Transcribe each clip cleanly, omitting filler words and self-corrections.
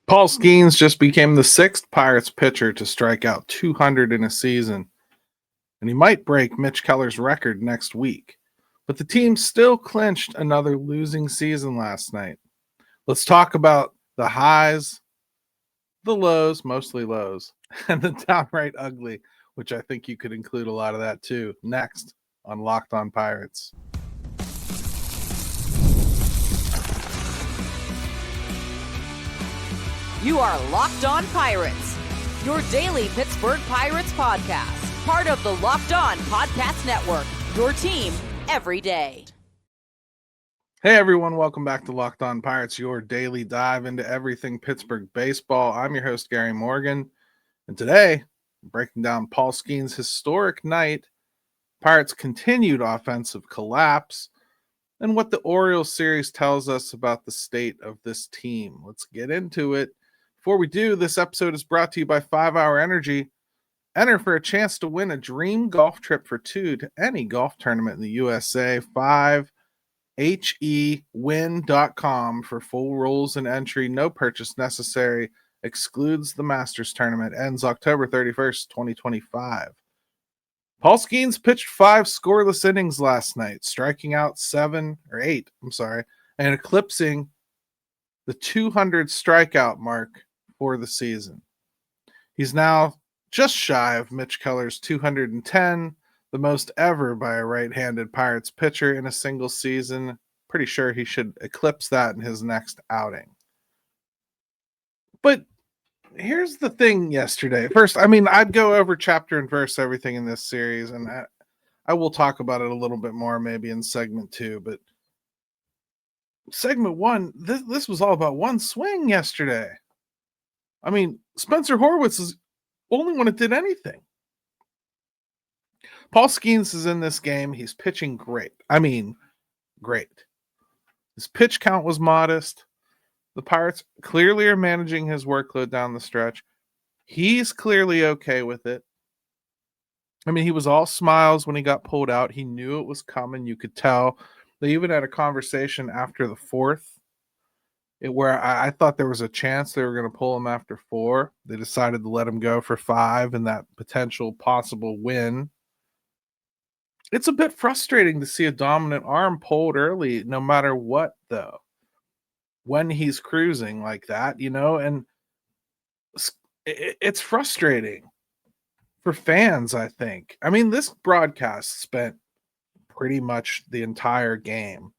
Paul Skenes just became the sixth Pirates pitcher to strike out 200 in a season, and he might break Mitch Keller's record next week. But the team still clinched another losing season last night. Let's talk about the highs, the lows, mostly lows, and the downright ugly, which I think you could include a lot of that too, next on Locked On Pirates. You are Locked On Pirates, your daily Pittsburgh Pirates podcast, part of the Locked On Podcast Network, your team every day. Hey everyone, welcome back to Locked On Pirates, your daily dive into everything Pittsburgh baseball. I'm your host, Gary Morgan, and today I'm breaking down Paul Skenes' historic night, Pirates' continued offensive collapse, and what the Orioles series tells us about the state of this team. Let's get into it. Before we do, this episode is brought to you by 5 Hour Energy. Enter for a chance to win a dream golf trip for two to any golf tournament in the USA. 5hewin.com for full rules and entry. No purchase necessary. Excludes the Masters tournament. Ends October 31st, 2025. Paul Skenes pitched 5 scoreless innings last night, striking out 8, and eclipsing the 200 strikeout mark for the season. He's now just shy of Mitch Keller's 210, the most ever by a right-handed Pirates pitcher in a single season. Pretty sure he should eclipse that in his next outing. But here's the thing yesterday. First, I'd go over chapter and verse everything in this series, and I will talk about it a little bit more maybe in segment 2, but segment 1, this was all about one swing yesterday. Spencer Horwitz is the only one that did anything. Paul Skenes is in this game. He's pitching great. Great. His pitch count was modest. The Pirates clearly are managing his workload down the stretch. He's clearly okay with it. He was all smiles when he got pulled out. He knew it was coming. You could tell. They even had a conversation after the 4th where I thought there was a chance they were going to pull him after 4. They decided to let him go for 5 and that potential possible win. It's a bit frustrating to see a dominant arm pulled early, no matter what, though, when he's cruising like that, and it's frustrating for fans, I think. This broadcast spent pretty much the entire game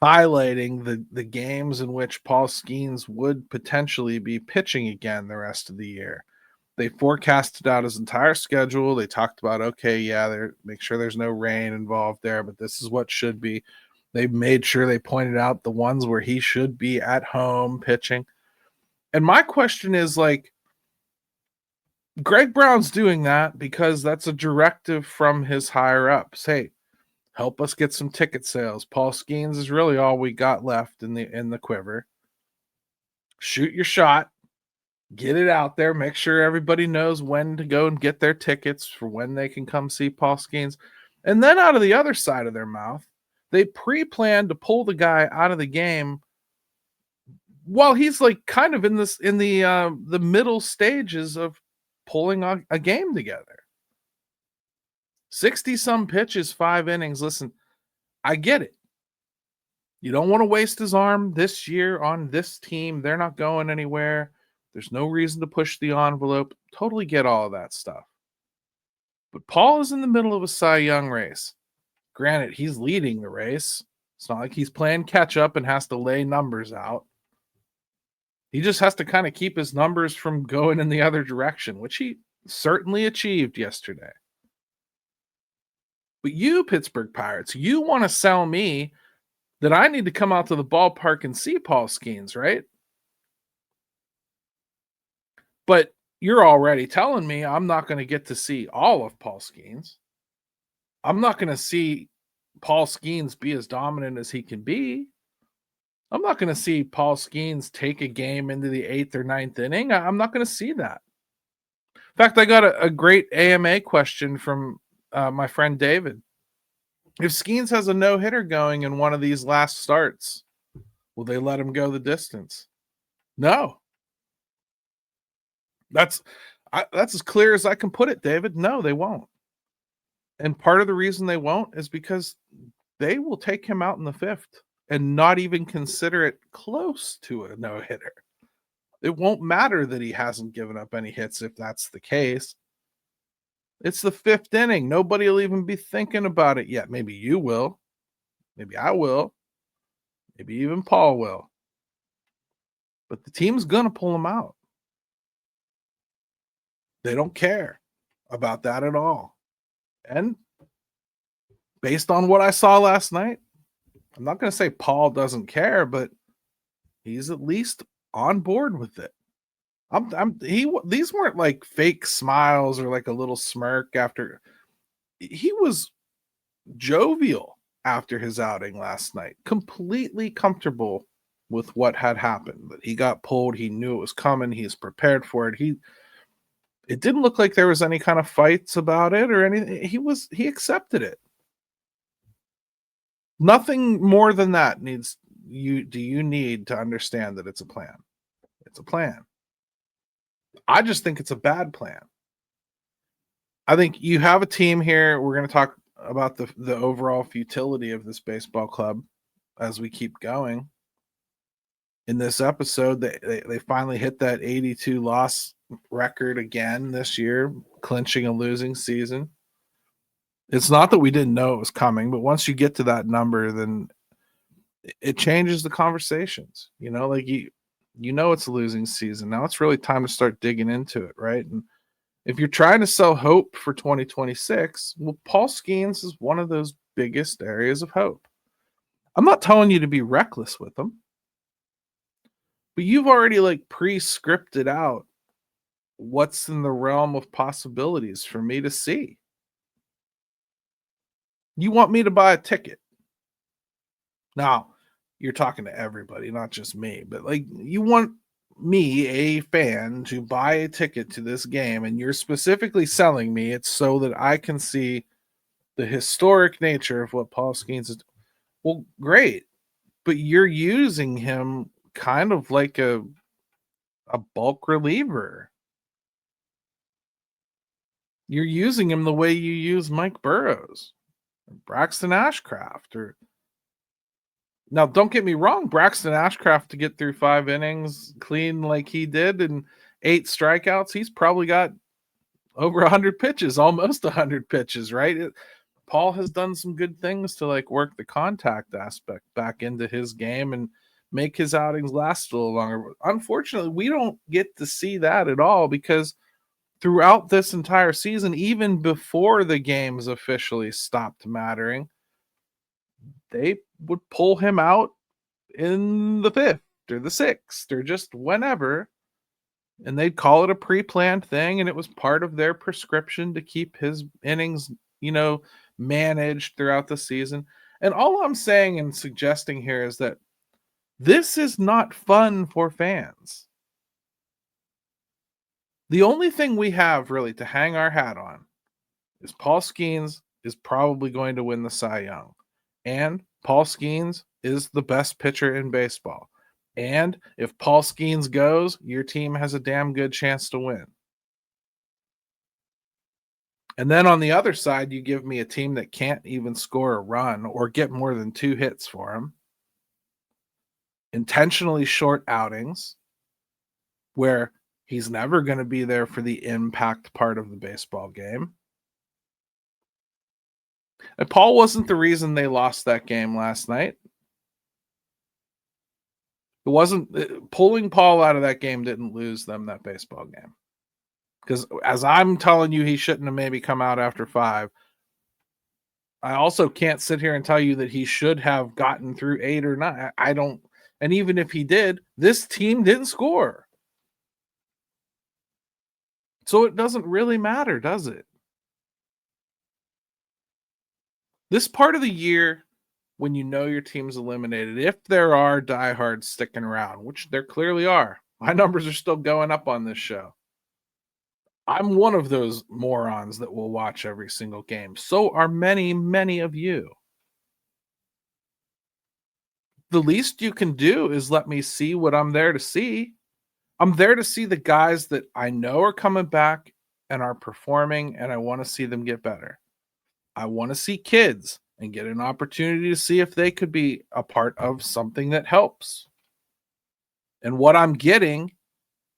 highlighting the games in which Paul Skenes would potentially be pitching again the rest of the year. They forecasted out his entire schedule. They talked about, make sure there's no rain involved there, but this is what should be. They made sure they pointed out the ones where he should be at home pitching. And my question is, Greg Brown's doing that because that's a directive from his higher ups. Hey, help us get some ticket sales. Paul Skenes is really all we got left in the quiver. Shoot your shot. Get it out there. Make sure everybody knows when to go and get their tickets for when they can come see Paul Skenes. And then out of the other side of their mouth, they pre-planned to pull the guy out of the game while he's kind of in the middle stages of pulling a game together. 60-some pitches, 5 innings. Listen, I get it. You don't want to waste his arm this year on this team. They're not going anywhere. There's no reason to push the envelope. Totally get all of that stuff. But Paul is in the middle of a Cy Young race. Granted, he's leading the race. It's not like he's playing catch up and has to lay numbers out. He just has to kind of keep his numbers from going in the other direction, which he certainly achieved yesterday. But you, Pittsburgh Pirates, you want to sell me that I need to come out to the ballpark and see Paul Skenes, right? But you're already telling me I'm not going to get to see all of Paul Skenes. I'm not going to see Paul Skenes be as dominant as he can be. I'm not going to see Paul Skenes take a game into the 8th or 9th inning. I'm not going to see that. In fact, I got a great AMA question from my friend David. If Skenes has a no-hitter going in one of these last starts, will they let him go the distance? No. That's as clear as I can put it, David. No, they won't. And part of the reason they won't is because they will take him out in the 5th and not even consider it close to a no-hitter. It won't matter that he hasn't given up any hits if that's the case. It's the 5th inning. Nobody will even be thinking about it yet. Maybe you will. Maybe I will. Maybe even Paul will. But the team's going to pull him out. They don't care about that at all. And based on what I saw last night, I'm not going to say Paul doesn't care, but he's at least on board with it. These weren't like fake smiles or like a little smirk after. He was jovial after his outing last night, completely comfortable with what had happened. That he got pulled, he knew it was coming, he's prepared for it. It didn't look like there was any kind of fights about it or anything. He accepted it. Nothing more than that do you need to understand that it's a plan. It's a plan. I just think it's a bad plan. I think you have a team here. We're going to talk about the overall futility of this baseball club as we keep going. In this episode, they finally hit that 82 loss record again this year, clinching a losing season. It's not that we didn't know it was coming, but once you get to that number, then it changes the conversations. You know, like you know it's a losing season. Now it's really time to start digging into it, right? And if you're trying to sell hope for 2026, well, Paul Skenes is one of those biggest areas of hope. I'm not telling you to be reckless with them, but you've already like pre-scripted out what's in the realm of possibilities for me to see. You want me to buy a ticket. Now, you're talking to everybody, not just me, but like you want me, a fan, to buy a ticket to this game, and you're specifically selling me it so that I can see the historic nature of what Paul Skenes is. Well, great, but you're using him kind of like a bulk reliever. You're using him the way you use Mike Burrows, or Braxton Ashcraft, or now, don't get me wrong, Braxton Ashcraft to get through 5 innings clean like he did and 8 strikeouts, he's probably got over 100 pitches, almost 100 pitches, right? Paul has done some good things to like work the contact aspect back into his game and make his outings last a little longer. Unfortunately, we don't get to see that at all because throughout this entire season, even before the games officially stopped mattering, they would pull him out in the 5th or the 6th or just whenever, and they'd call it a pre-planned thing, and it was part of their prescription to keep his innings, managed throughout the season. And all I'm saying and suggesting here is that this is not fun for fans. The only thing we have really to hang our hat on is Paul Skenes is probably going to win the Cy Young. And Paul Skenes is the best pitcher in baseball. And if Paul Skenes goes, your team has a damn good chance to win. And then on the other side, you give me a team that can't even score a run or get more than 2 hits for him. Intentionally short outings where he's never going to be there for the impact part of the baseball game. And Paul wasn't the reason they lost that game last night. It wasn't pulling Paul out of that game didn't lose them that baseball game. Because as I'm telling you, he shouldn't have maybe come out after 5. I also can't sit here and tell you that he should have gotten through 8 or 9. I don't. And even if he did, this team didn't score. So it doesn't really matter, does it? This part of the year, when you know your team's eliminated, if there are diehards sticking around, which there clearly are, my numbers are still going up on this show. I'm one of those morons that will watch every single game. So are many, many of you. The least you can do is let me see what I'm there to see. I'm there to see the guys that I know are coming back and are performing, and I want to see them get better. I want to see kids and get an opportunity to see if they could be a part of something that helps. And what I'm getting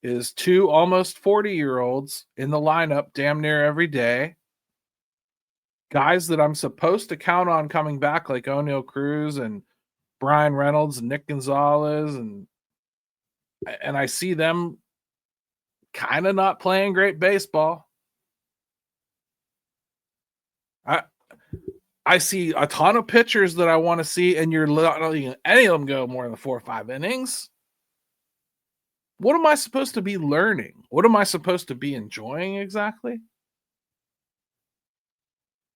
is 2 almost 40-year-olds in the lineup damn near every day. Guys that I'm supposed to count on coming back, like O'Neal Cruz and Brian Reynolds and Nick Gonzalez, and I see them kind of not playing great baseball. I see a ton of pitchers that I want to see, and you're not letting any of them go more than 4 or 5 innings. What am I supposed to be learning? What am I supposed to be enjoying exactly?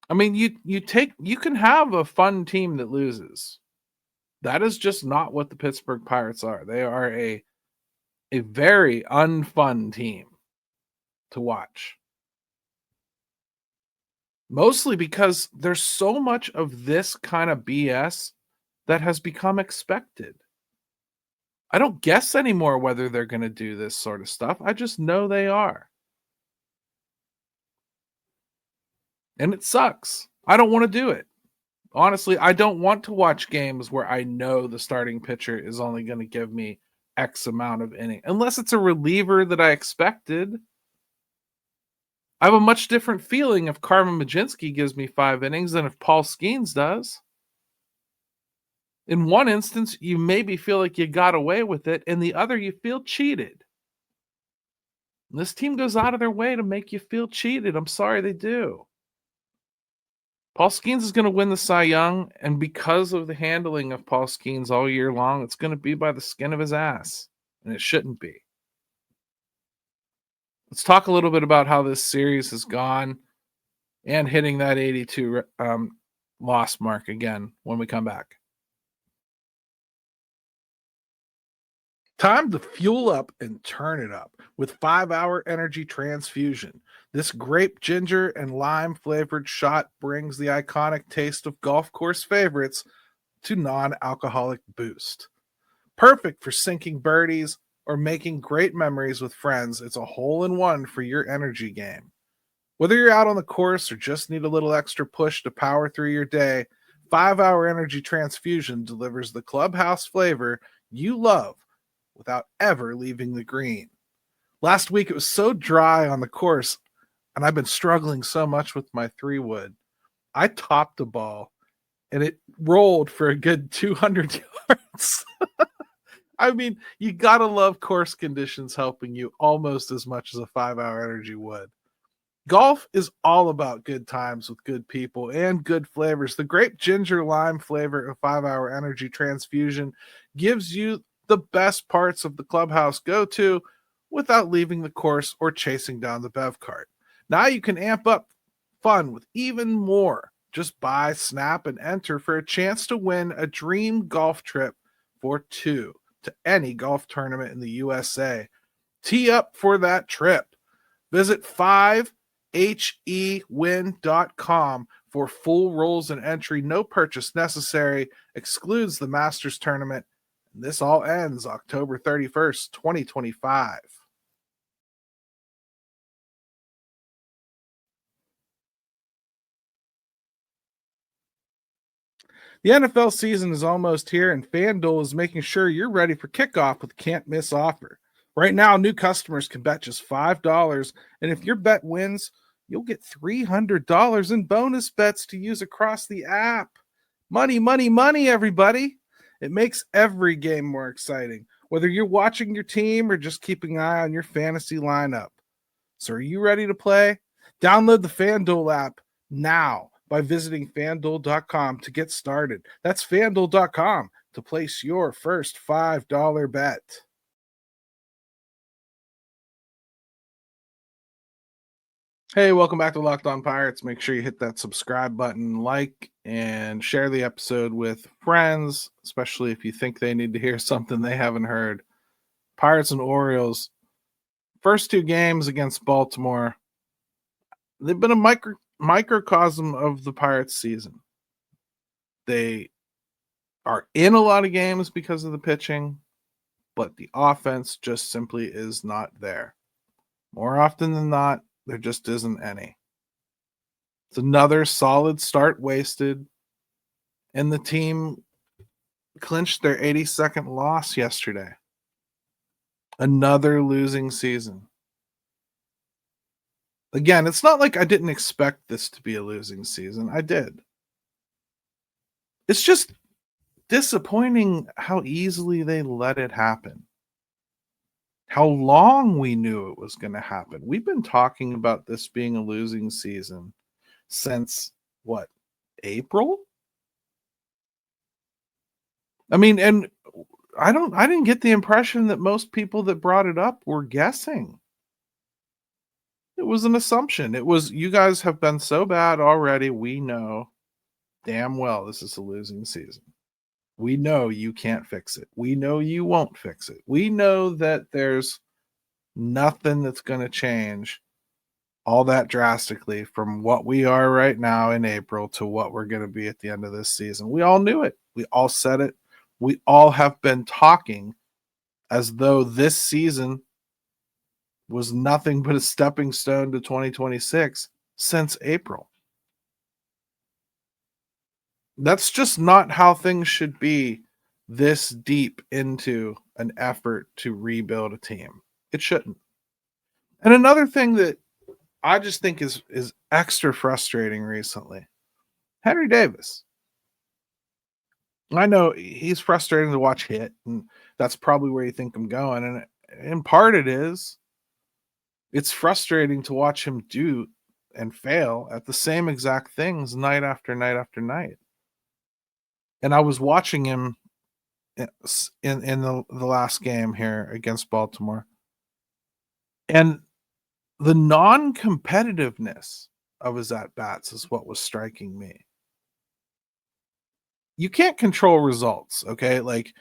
I mean, you can have a fun team that loses. That is just not what the Pittsburgh Pirates are. They are a very unfun team to watch. Mostly because there's so much of this kind of BS that has become expected. I don't guess anymore whether they're going to do this sort of stuff. I just know they are. And it sucks. I don't want to do it. Honestly, I don't want to watch games where I know the starting pitcher is only going to give me X amount of innings, unless it's a reliever that I expected. I have a much different feeling if Carmen Mlodzinski gives me 5 innings than if Paul Skenes does. In one instance, you maybe feel like you got away with it. In the other, you feel cheated. And this team goes out of their way to make you feel cheated. I'm sorry they do. Paul Skenes is going to win the Cy Young, and because of the handling of Paul Skenes all year long, it's going to be by the skin of his ass, and it shouldn't be. Let's talk a little bit about how this series has gone and hitting that 82 loss mark again when we come back. Time to fuel up and turn it up with 5-Hour Energy Transfusion. This grape, ginger, and lime flavored shot brings the iconic taste of golf course favorites to non-alcoholic boost. Perfect for sinking birdies or making great memories with friends. It's a hole-in-one for your energy game. Whether you're out on the course or just need a little extra push to power through your day, 5-Hour Energy Transfusion delivers the clubhouse flavor you love without ever leaving the green. Last week it was so dry on the course, and I've been struggling so much with my 3-wood. I topped the ball, and it rolled for a good 200 yards. I mean, you gotta love course conditions helping you almost as much as a 5-Hour Energy would. Golf is all about good times with good people and good flavors. The grape ginger lime flavor of 5-Hour Energy Transfusion gives you the best parts of the clubhouse go-to without leaving the course or chasing down the bev cart. Now you can amp up fun with even more. Just buy, snap, and enter for a chance to win a dream golf trip for 2 to any golf tournament in the USA. Tee up for that trip. Visit 5hewin.com for full rules and entry. No purchase necessary. Excludes the Masters tournament. And this all ends October 31st, 2025. The NFL season is almost here, and FanDuel is making sure you're ready for kickoff with a can't-miss offer. Right now, new customers can bet just $5, and if your bet wins, you'll get $300 in bonus bets to use across the app. Money, money, money, everybody. It makes every game more exciting, whether you're watching your team or just keeping an eye on your fantasy lineup. So are you ready to play? Download the FanDuel app now by visiting FanDuel.com to get started. That's FanDuel.com to place your first $5 bet. Hey, welcome back to Locked On Pirates. Make sure you hit that subscribe button, like, and share the episode with friends, especially if you think they need to hear something they haven't heard. Pirates and Orioles, first 2 games against Baltimore, they've been a microcosm of the Pirates season. They are in a lot of games because of the pitching. but the offense just simply is not there. More often than not, there just isn't any. It's another solid start wasted, and the team clinched their 82nd loss yesterday. Another losing season. Again, it's not like I didn't expect this to be a losing season. I did. It's just disappointing how easily they let it happen. How long we knew it was going to happen. We've been talking about this being a losing season since what? April? I mean, and I didn't get the impression that most people that brought it up were guessing. It was an assumption. It was, you guys have been so bad already. We know damn well this is a losing season. We know you can't fix it. We know you won't fix it. We know that there's nothing that's going to change all that drastically from what we are right now in April to what we're going to be at the end of this season. We all knew it. We all said it. We all have been talking as though this season was nothing but a stepping stone to 2026 since April. That's just not how things should be this deep into an effort to rebuild a team. It shouldn't. And another thing that I just think is extra frustrating recently, Henry Davis. I know he's frustrating to watch hit, and that's probably where you think I'm going. And in part it is. It's frustrating to watch him do and fail at the same exact things night after night after night. And I was watching him in the last game here against Baltimore. And the non-competitiveness of his at-bats is what was striking me. You can't control results, okay? Like,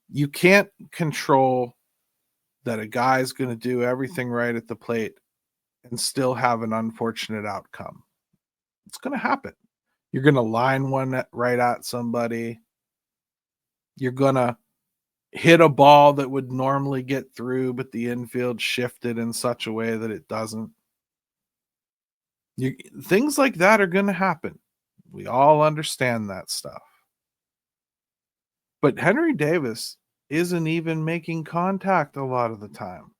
you can't control that a guy's going to do everything right at the plate and still have an unfortunate outcome. It's going to happen. You're going to line one right at somebody. You're going to hit a ball that would normally get through, but the infield shifted in such a way that it doesn't. Things like that are going to happen. We all understand that stuff. But Henry Davis isn't even making contact a lot of the time.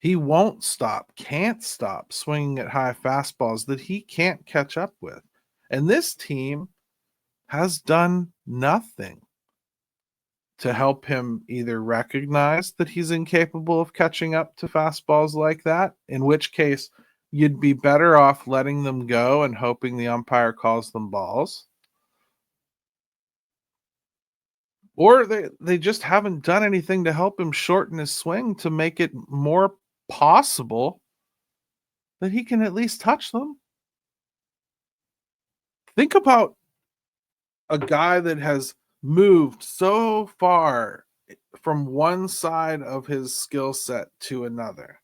He won't stop, can't stop swinging at high fastballs that he can't catch up with. And this team has done nothing to help him either recognize that he's incapable of catching up to fastballs like that, in which case you'd be better off letting them go and hoping the umpire calls them balls. Or they just haven't done anything to help him shorten his swing to make it more possible that he can at least touch them. Think about a guy that has moved so far from one side of his skill set to another.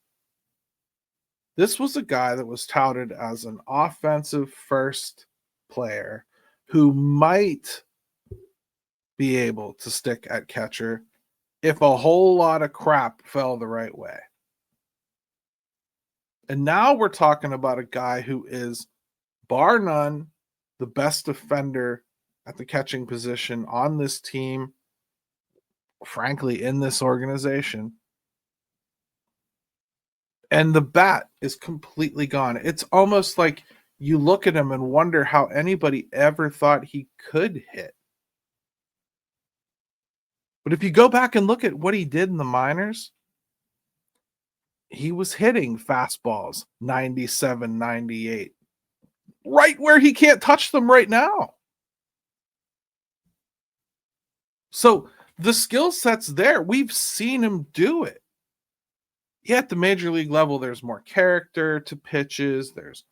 This was a guy that was touted as an offensive first player who might be able to stick at catcher if a whole lot of crap fell the right way. And now we're talking about a guy who is, bar none, the best defender at the catching position on this team, frankly, in this organization. And the bat is completely gone. It's almost like you look at him and wonder how anybody ever thought he could hit. But if you go back and look at what he did in the minors, he was hitting fastballs 97, 98, right where he can't touch them right now. So the skill set's there. We've seen him do it. Yeah, at the major league level, there's more character to pitches. There's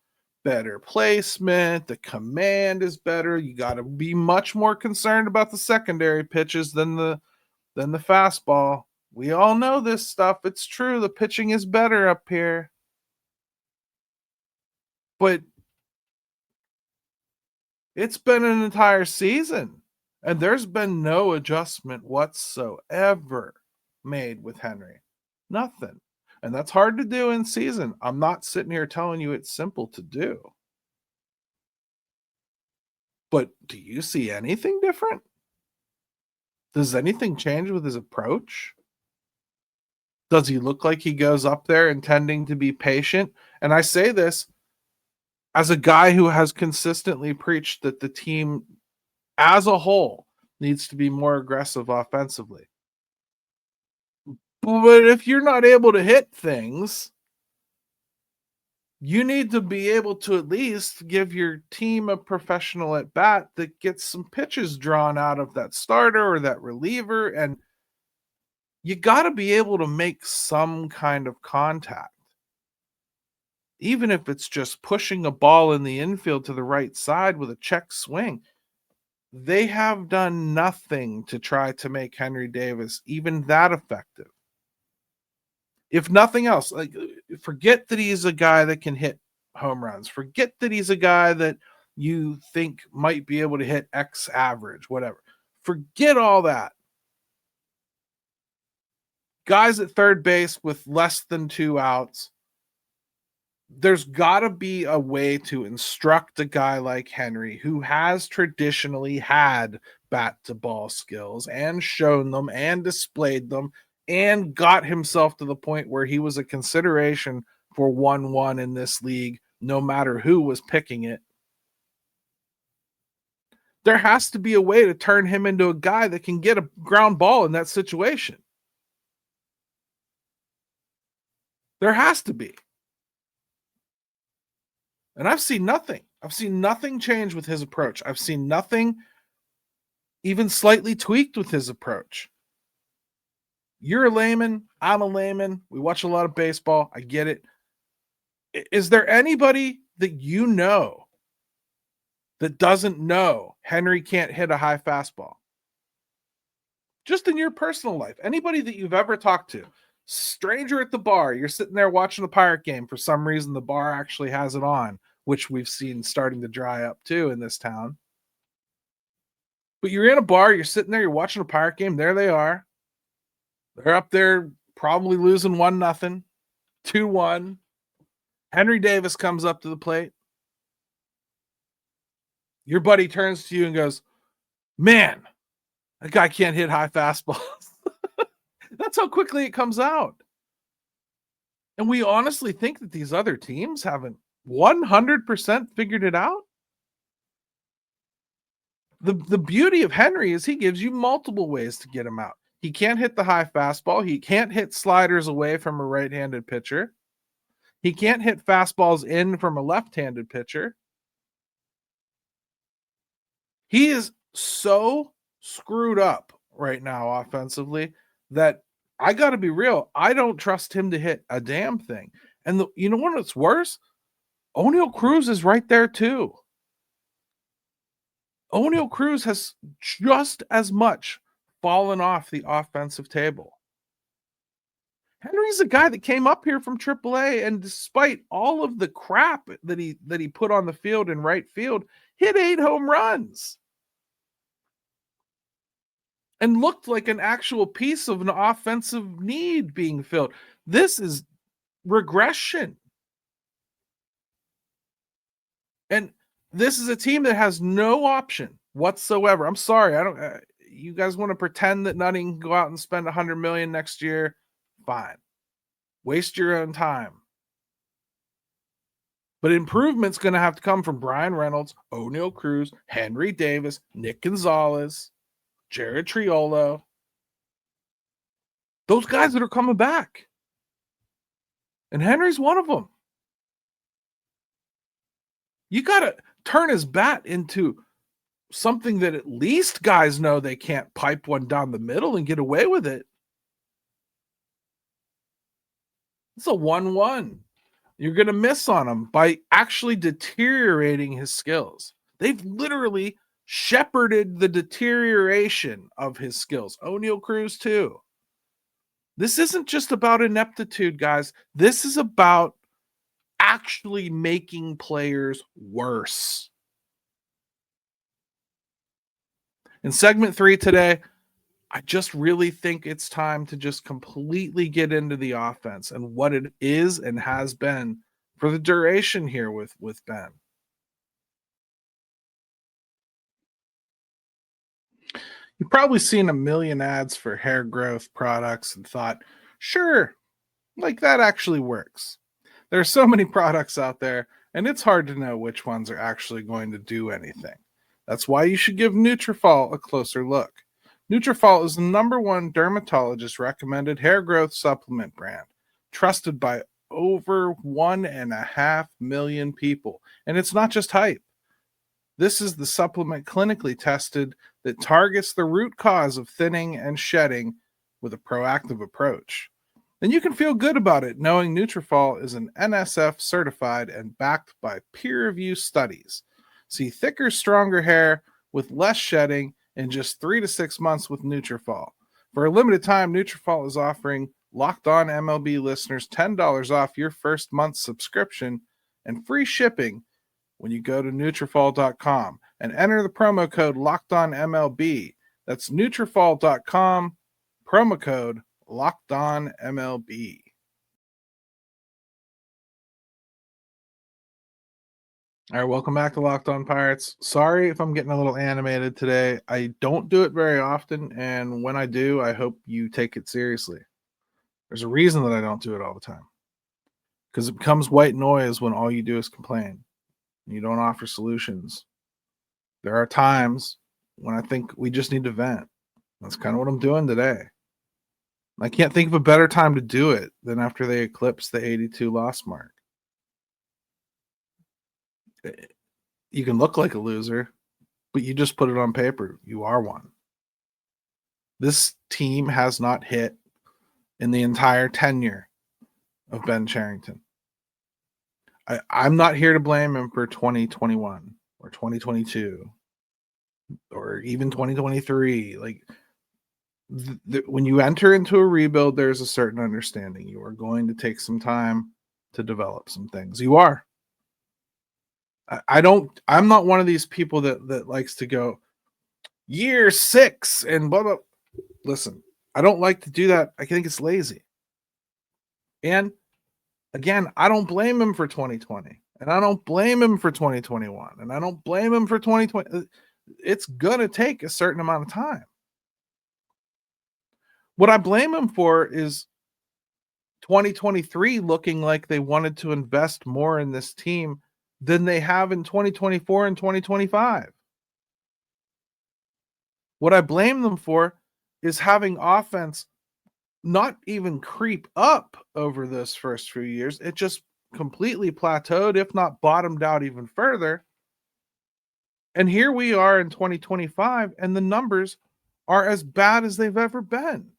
better placement. The command is better. You got to be much more concerned about the secondary pitches than the fastball. We all know this stuff. It's true. The pitching is better up here. But it's been an entire season, And there's been no adjustment whatsoever made with Henry. Nothing. And that's hard to do in season. I'm not sitting here telling you it's simple to do. But do you see anything different? Does anything change with his approach? Does he look like he goes up there intending to be patient? And I say this as a guy who has consistently preached that the team as a whole needs to be more aggressive offensively. But if you're not able to hit things, you need to be able to at least give your team a professional at bat that gets some pitches drawn out of that starter or that reliever. And you got to be able to make some kind of contact, even if it's just pushing a ball in the infield to the right side with a check swing. They have done nothing to try to make Henry Davis even that effective. If nothing else, like, forget that he's a guy that can hit home runs. Forget that he's a guy that you think might be able to hit X average, whatever. Forget all that. Guys at third base with less than 2 outs. There's got to be a way to instruct a guy like Henry, who has traditionally had bat to ball skills and shown them and displayed them and got himself to the point where he was a consideration for 1-1 in this league, no matter who was picking it. There has to be a way to turn him into a guy that can get a ground ball in that situation. There has to be. And I've seen nothing. I've seen nothing change with his approach. I've seen nothing even slightly tweaked with his approach. You're a layman. I'm a layman. We watch a lot of baseball. I get it. Is there anybody that you know that doesn't know Henry can't hit a high fastball? Just in your personal life. Anybody that you've ever talked to. Stranger at the bar. You're sitting there watching a Pirate game. For some reason, the bar actually has it on, which we've seen starting to dry up too in this town. But you're in a bar. You're sitting there. You're watching a Pirate game. There they are. They're up there probably losing 1-0, 2-1. Henry Davis comes up to the plate. Your buddy turns to you and goes, "Man, that guy can't hit high fastballs." That's how quickly it comes out. And we honestly think that these other teams haven't 100% figured it out. The beauty of Henry is he gives you multiple ways to get him out. He can't hit the high fastball. He can't hit sliders away from a right-handed pitcher. He can't hit fastballs in from a left-handed pitcher. He is so screwed up right now offensively that I got to be real. I don't trust him to hit a damn thing. And you know what's worse? O'Neal Cruz is right there too. O'Neal Cruz has just as much fallen off the offensive table. Henry's a guy that came up here from AAA, and despite all of the crap that he put on the field in right field, hit 8 home runs and looked like an actual piece of an offensive need being filled. This is regression. And this is a team that has no option whatsoever. I'm sorry. You guys want to pretend that Nutting can go out and spend $100 million next year? Fine. Waste your own time. But improvement's going to have to come from Brian Reynolds, O'Neal Cruz, Henry Davis, Nick Gonzalez, Jared Triolo. Those guys that are coming back. And Henry's one of them. You got to turn his bat into something that at least guys know they can't pipe one down the middle and get away with it. It's a 1-1. You're going to miss on him by actually deteriorating his skills. They've literally shepherded the deterioration of his skills. O'Neal Cruz too. This isn't just about ineptitude, guys. This is about actually making players worse. In segment 3 today, I just really think it's time to just completely get into the offense and what it is and has been for the duration here with Ben. You've probably seen a million ads for hair growth products and thought, sure, like that actually works. There are so many products out there, and it's hard to know which ones are actually going to do anything. That's why you should give Nutrafol a closer look. Nutrafol is the #1 dermatologist recommended hair growth supplement brand, trusted by over 1.5 million people. And it's not just hype. This is the supplement clinically tested that targets the root cause of thinning and shedding with a proactive approach. And you can feel good about it knowing Nutrafol is an NSF certified and backed by peer-reviewed studies. See thicker, stronger hair with less shedding in just 3 to 6 months with Nutrafol. For a limited time, Nutrafol is offering Locked On MLB listeners $10 off your first month's subscription and free shipping when you go to Nutrafol.com and enter the promo code LOCKEDONMLB. That's Nutrafol.com, promo code LOCKEDONMLB. All right, welcome back to Locked On Pirates. Sorry if I'm getting a little animated today. I don't do it very often, and when I do, I hope you take it seriously. There's a reason that I don't do it all the time. Because it becomes white noise when all you do is complain. You don't offer solutions. There are times when I think we just need to vent. That's kind of what I'm doing today. I can't think of a better time to do it than after they eclipse the 82 loss mark. You can look like a loser, but you just put it on paper. You are one. This team has not hit in the entire tenure of Ben Cherington. I'm not here to blame him for 2021 or 2022 or even 2023. Like, when you enter into a rebuild, there's a certain understanding. You are going to take some time to develop some things. You are. I'm not one of these people that likes to go year 6 and blah, blah. Listen, I don't like to do that. I think it's lazy. And again, I don't blame him for 2020, and I don't blame him for 2021, and I don't blame him for 2020. It's going to take a certain amount of time. What I blame him for is 2023 looking like they wanted to invest more in this team than they have in 2024 and 2025. What I blame them for is having offense not even creep up over this first few years. It just completely plateaued, if not bottomed out even further. And here we are in 2025, and the numbers are as bad as they've ever been.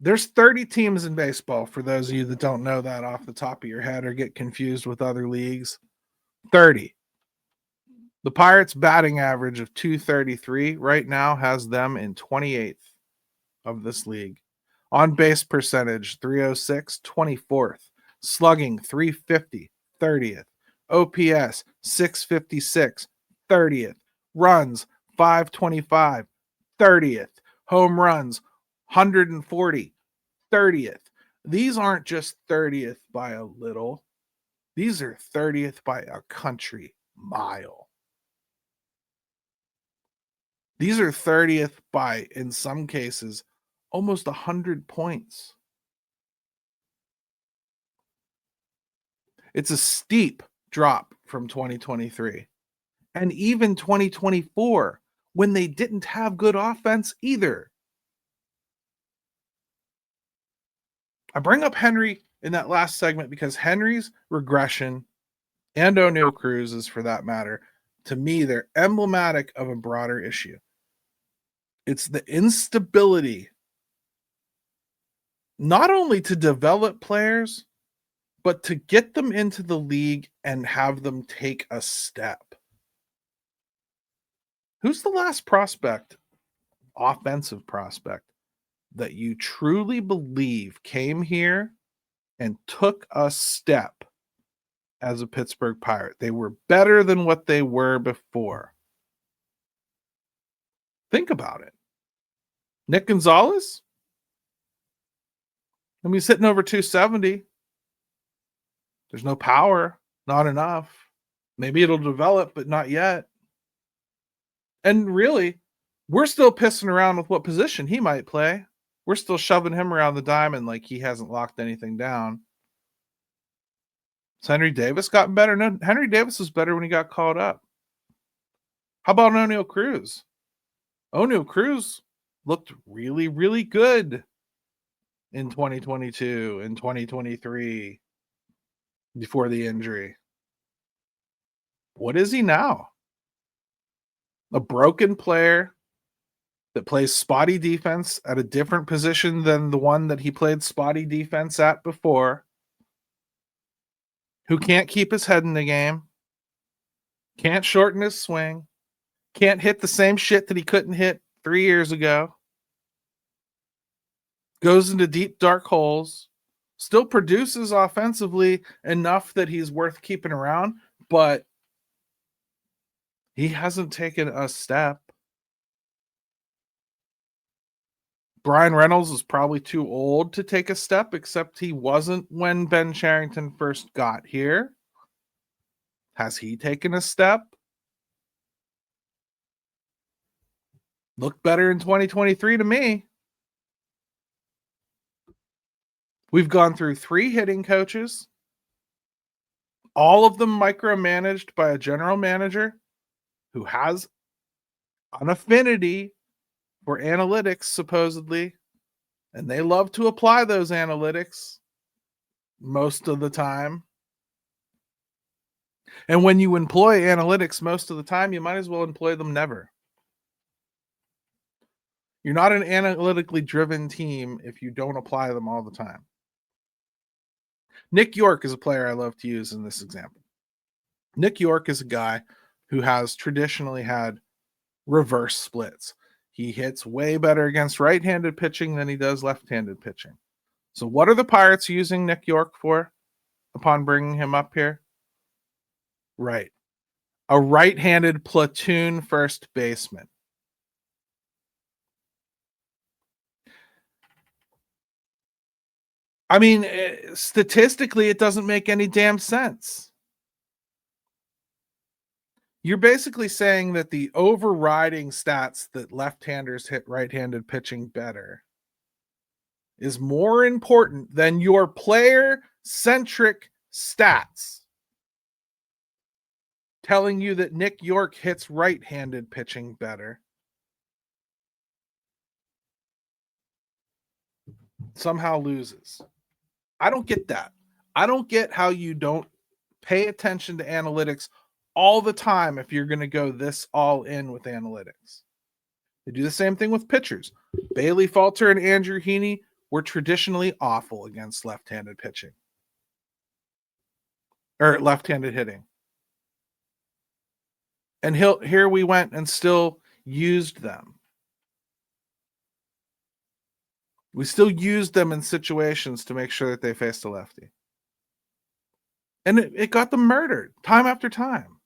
There's 30 teams in baseball, for those of you that don't know that off the top of your head or get confused with other leagues. 30. The Pirates' batting average of .233 right now has them in 28th of this league. On base percentage, 306, 24th. Slugging, 350, 30th. OPS, 656, 30th. Runs, 525, 30th. Home runs, 140, 30th. These aren't just 30th by a little. These are 30th by a country mile. These are 30th by, in some cases, almost 100 points. It's a steep drop from 2023. And even 2024, when they didn't have good offense either. I bring up Henry in that last segment because Henry's regression, and O'Neal Cruz's for that matter, to me, they're emblematic of a broader issue. It's the instability not only to develop players, but to get them into the league and have them take a step. Who's the last prospect, offensive prospect, that you truly believe came here and took a step as a Pittsburgh Pirate? They were better than what they were before. Think about it. Nick Gonzalez? I mean, he's hitting over 270. There's no power, not enough. Maybe it'll develop, but not yet. And really, we're still pissing around with what position he might play. We're still shoving him around the diamond like he hasn't locked anything down. Has Henry Davis gotten better? No, Henry Davis was better when he got called up. How about O'Neal Cruz? O'Neal Cruz looked really, really good in 2022 and 2023 before the injury. What is he now? A broken player that plays spotty defense at a different position than the one that he played spotty defense at before, who can't keep his head in the game, can't shorten his swing, can't hit the same shit that he couldn't hit 3 years ago, goes into deep, dark holes, still produces offensively enough that he's worth keeping around, but he hasn't taken a step. Brian Reynolds is probably too old to take a step, except he wasn't when Ben Cherington first got here. Has he taken a step? Looked better in 2023 to me. We've gone through 3 hitting coaches, all of them micromanaged by a general manager who has an affinity for analytics, supposedly, and they love to apply those analytics most of the time. And when you employ analytics most of the time, you might as well employ them never. You're not an analytically driven team if you don't apply them all the time. Nick York is a player I love to use in this example. Nick York is a guy who has traditionally had reverse splits. He hits way better against right-handed pitching than he does left-handed pitching. So what are the Pirates using Nick York for upon bringing him up here? Right. A right-handed platoon first baseman. I mean, statistically, it doesn't make any damn sense. You're basically saying that the overriding stats that left-handers hit right-handed pitching better is more important than your player-centric stats telling you that Nick York hits right-handed pitching better. Somehow loses. I don't get that. I don't get how you don't pay attention to analytics all the time if you're going to go this all in with analytics. They do the same thing with pitchers. Bailey Falter and Andrew Heaney were traditionally awful against left-handed pitching. Or left-handed hitting. And here we went and still used them. We still used them in situations to make sure that they faced a lefty. And it got them murdered time after time.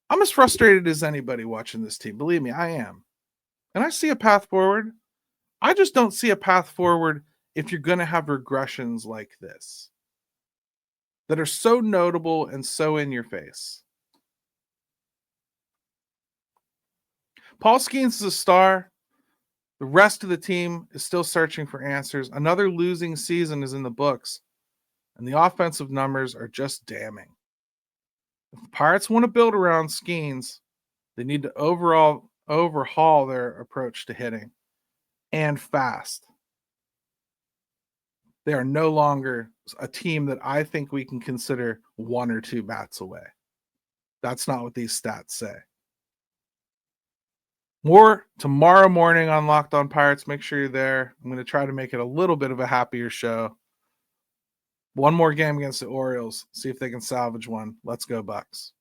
I'm as frustrated as anybody watching this team. Believe me, I am. And I see a path forward. I just don't see a path forward if you're going to have regressions like this that are so notable and so in your face. Paul Skenes is a star. The rest of the team is still searching for answers. Another losing season is in the books, and the offensive numbers are just damning. If the Pirates want to build around Skenes, they need to overhaul their approach to hitting, and fast. They are no longer a team that I think we can consider 1 or 2 bats away. That's not what these stats say. More tomorrow morning on Locked On Pirates. Make sure you're there. I'm going to try to make it a little bit of a happier show. One more game against the Orioles. See if they can salvage one. Let's go, Bucks.